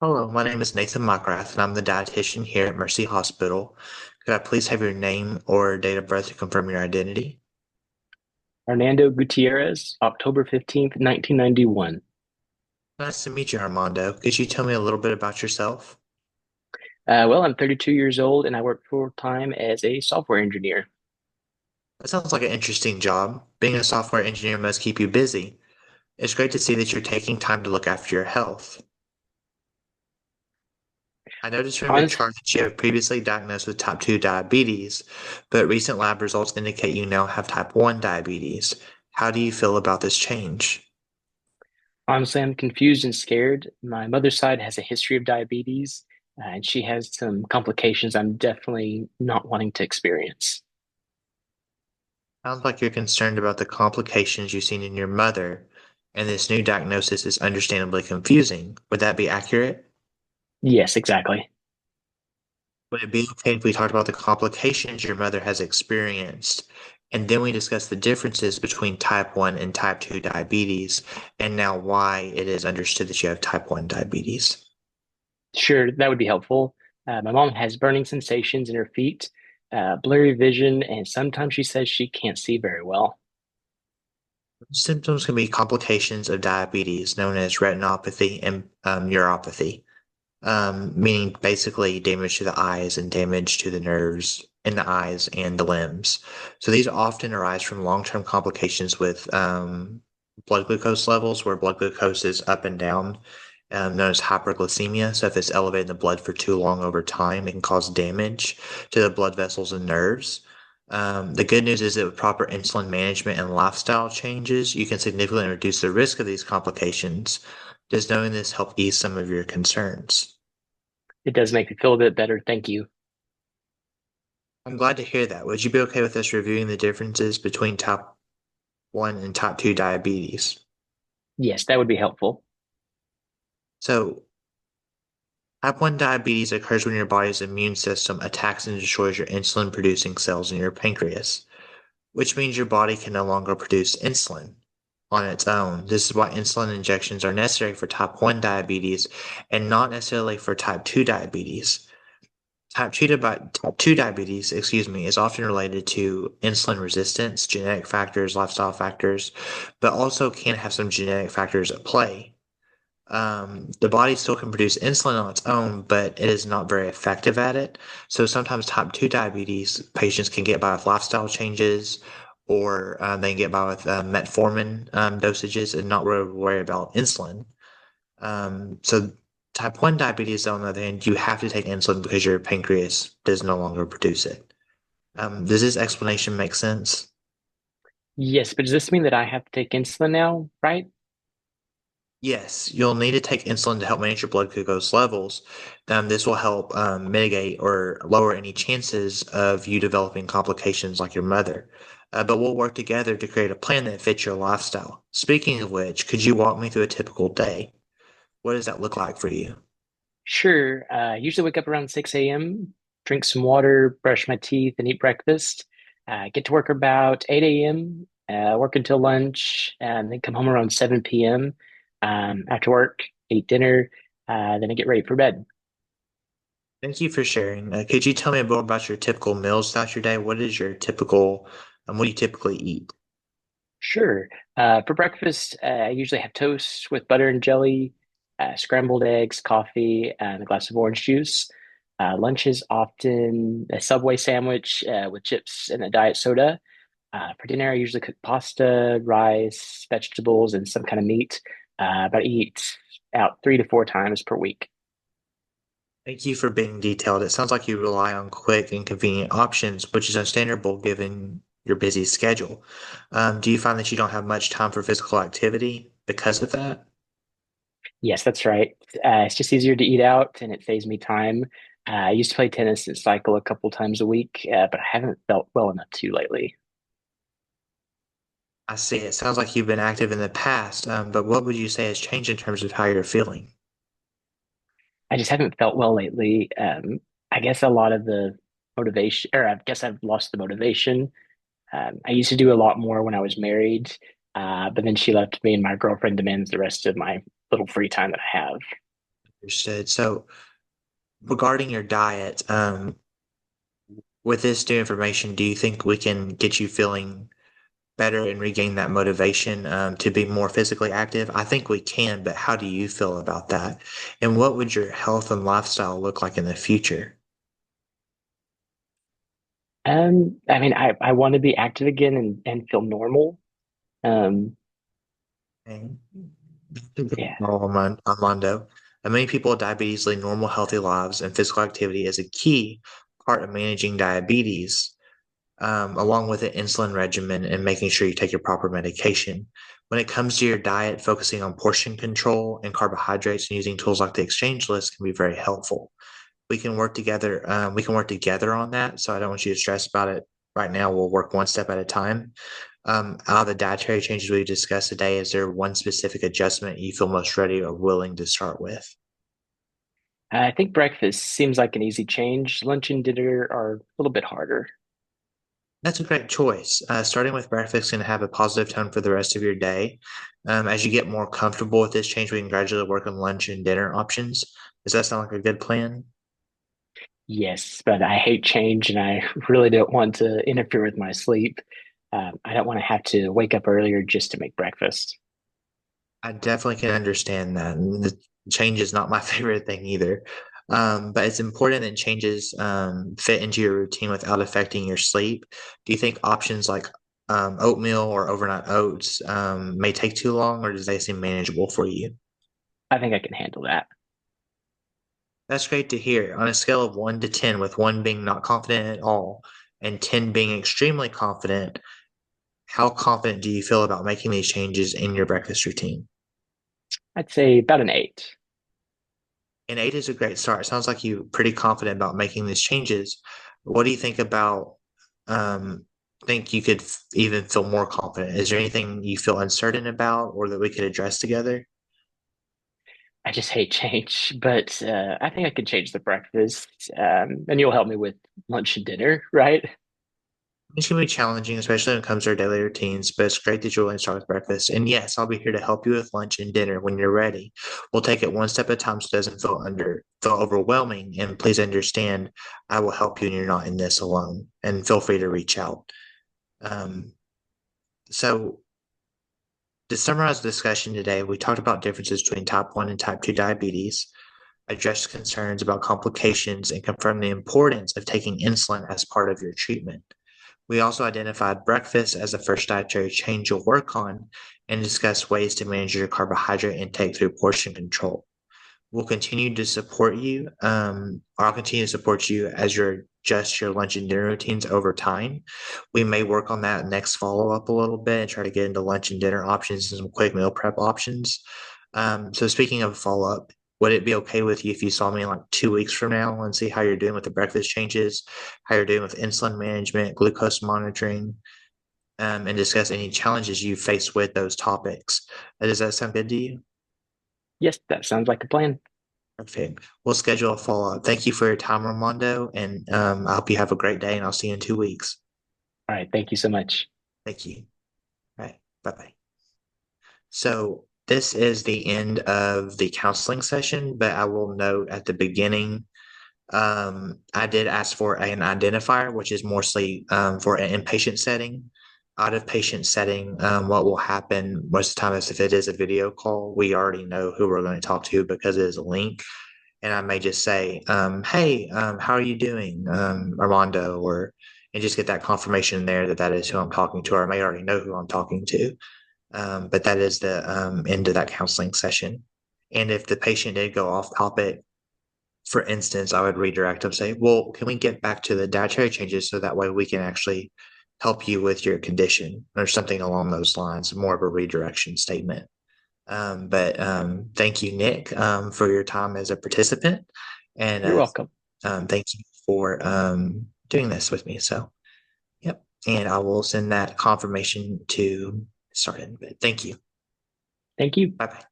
Hello, my name is Nathan Mockrath, and I'm the dietitian here at Mercy Hospital. Could I please have your name or date of birth to confirm your identity? Armando Gutierrez, October 15th, 1991. Nice to meet you, Armando. Could you tell me a little bit about yourself? Well, I'm 32 years old and I work full time as a software engineer. That sounds like an interesting job. Being a software engineer must keep you busy. It's great to see that you're taking time to look after your health. I noticed from your Honest, chart that you have previously diagnosed with type 2 diabetes, but recent lab results indicate you now have type 1 diabetes. How do you feel about this change? honestly, I'm confused and scared. My mother's side has a history of diabetes, and she has some complications I'm definitely not wanting to experience. Sounds like you're concerned about the complications you've seen in your mother, and this new diagnosis is understandably confusing. Would that be accurate? Yes, exactly. Would it be okay if we talked about the complications your mother has experienced, and then we discuss the differences between type 1 and type 2 diabetes, and now why it is understood that you have type 1 diabetes? Sure, that would be helpful. My mom has burning sensations in her feet, blurry vision, and sometimes she says she can't see very well. Symptoms can be complications of diabetes known as retinopathy and neuropathy. Meaning basically damage to the eyes and damage to the nerves in the eyes and the limbs. So these often arise from long-term complications with blood glucose levels, where blood glucose is up and down, known as hyperglycemia. So if it's elevated in the blood for too long over time, it can cause damage to the blood vessels and nerves. The good news is that with proper insulin management and lifestyle changes, you can significantly reduce the risk of these complications. Does knowing this help ease some of your concerns? It does make me feel a bit better. Thank you. I'm glad to hear that. Would you be okay with us reviewing the differences between type 1 and type 2 diabetes? Yes, that would be helpful. So, type 1 diabetes occurs when your body's immune system attacks and destroys your insulin producing cells in your pancreas, which means your body can no longer produce insulin on its own. This is why insulin injections are necessary for type 1 diabetes and not necessarily for type 2 diabetes. Type 2 diabetes, excuse me, is often related to insulin resistance, genetic factors, lifestyle factors, but also can have some genetic factors at play. The body still can produce insulin on its own, but it is not very effective at it. So sometimes type 2 diabetes patients can get by with lifestyle changes, or they can get by with metformin dosages and not really worry about insulin. So type 1 diabetes, on the other hand, you have to take insulin because your pancreas does no longer produce it. Does this explanation make sense? Yes, but does this mean that I have to take insulin now, right? Yes, you'll need to take insulin to help manage your blood glucose levels. This will help mitigate or lower any chances of you developing complications like your mother. But we'll work together to create a plan that fits your lifestyle. Speaking of which, could you walk me through a typical day? What does that look like for you? Sure. Usually wake up around 6 a.m., drink some water, brush my teeth, and eat breakfast. Get to work about 8 a.m., work until lunch, and then come home around 7 p.m. After work, eat dinner, then I get ready for bed. Thank you for sharing. Could you tell me more about your typical meals throughout your day? What is your typical, what do you typically eat? Sure. For breakfast, I usually have toast with butter and jelly, scrambled eggs, coffee, and a glass of orange juice. Lunch is often a Subway sandwich with chips and a diet soda. For dinner, I usually cook pasta, rice, vegetables, and some kind of meat. But I eat out 3 to 4 times per week. Thank you for being detailed. It sounds like you rely on quick and convenient options, which is understandable given your busy schedule. Do you find that you don't have much time for physical activity because of that? Yes, that's right. It's just easier to eat out, and it saves me time. I used to play tennis and cycle a couple times a week, but I haven't felt well enough to lately. I see. It sounds like you've been active in the past, but what would you say has changed in terms of how you're feeling? I just haven't felt well lately. I guess a lot of the motivation, or I guess I've lost the motivation. I used to do a lot more when I was married, but then she left me, and my girlfriend demands the rest of my little free time that I have. Understood. So regarding your diet, with this new information, do you think we can get you feeling better and regain that motivation to be more physically active? I think we can, but how do you feel about that? And what would your health and lifestyle look like in the future? I mean, I want to be active again and feel normal. Um, And yeah, Armando, many people with diabetes lead normal, healthy lives, and physical activity is a key part of managing diabetes, along with an insulin regimen and making sure you take your proper medication. When it comes to your diet, focusing on portion control and carbohydrates and using tools like the exchange list can be very helpful. We can work together. We can work together on that. So I don't want you to stress about it right now. We'll work one step at a time. Out of the dietary changes we discussed today, is there one specific adjustment you feel most ready or willing to start with? I think breakfast seems like an easy change. Lunch and dinner are a little bit harder. That's a great choice. Starting with breakfast can have a positive tone for the rest of your day. As you get more comfortable with this change, we can gradually work on lunch and dinner options. Does that sound like a good plan? Yes, but I hate change and I really don't want to interfere with my sleep. I don't want to have to wake up earlier just to make breakfast. I definitely can understand that. And the change is not my favorite thing either. But it's important that changes fit into your routine without affecting your sleep. Do you think options like oatmeal or overnight oats may take too long, or does they seem manageable for you? I think I can handle that. That's great to hear. On a scale of 1 to 10, with 1 being not confident at all and 10 being extremely confident, how confident do you feel about making these changes in your breakfast routine? I'd say about an 8. And 8 is a great start. It sounds like you're pretty confident about making these changes. What do you think about, think you could even feel more confident? Is there anything you feel uncertain about or that we could address together? I just hate change, but I think I could change the breakfast. And you'll help me with lunch and dinner, right? It's going to be challenging, especially when it comes to our daily routines, but it's great that you're willing to start with breakfast. And yes, I'll be here to help you with lunch and dinner when you're ready. We'll take it one step at a time so it doesn't feel overwhelming. And please understand, I will help you and you're not in this alone. And feel free to reach out. Um, so to summarize the discussion today, we talked about differences between type 1 and type 2 diabetes, addressed concerns about complications, and confirmed the importance of taking insulin as part of your treatment. We also identified breakfast as the first dietary change you'll work on and discussed ways to manage your carbohydrate intake through portion control. We'll continue to support you, or I'll continue to support you as you adjust your lunch and dinner routines over time. We may work on that next follow up a little bit and try to get into lunch and dinner options and some quick meal prep options. So, speaking of follow up, would it be okay with you if you saw me in like 2 weeks from now and see how you're doing with the breakfast changes, how you're doing with insulin management, glucose monitoring, and discuss any challenges you face with those topics? Does that sound good to you? Yes, that sounds like a plan. Perfect. We'll schedule a follow-up. Thank you for your time, Armando, and I hope you have a great day, and I'll see you in 2 weeks. All right, thank you so much. Thank you. All right. Bye-bye. So this is the end of the counseling session, but I will note at the beginning, I did ask for an identifier, which is mostly for an inpatient setting. Out of patient setting, what will happen most of the time is if it is a video call, we already know who we're going to talk to because it is a link. And I may just say, "Hey, how are you doing, Armando?" Or and just get that confirmation there that that is who I'm talking to, or I may already know who I'm talking to. But that is the end of that counseling session. And if the patient did go off topic, for instance, I would redirect them, say, "Well, can we get back to the dietary changes so that way we can actually help you with your condition," or something along those lines, more of a redirection statement. But thank you, Nick, for your time as a participant. And You're welcome. thank you for doing this with me. So, yep. And I will send that confirmation to start in a bit. Thank you. Thank you. Bye bye.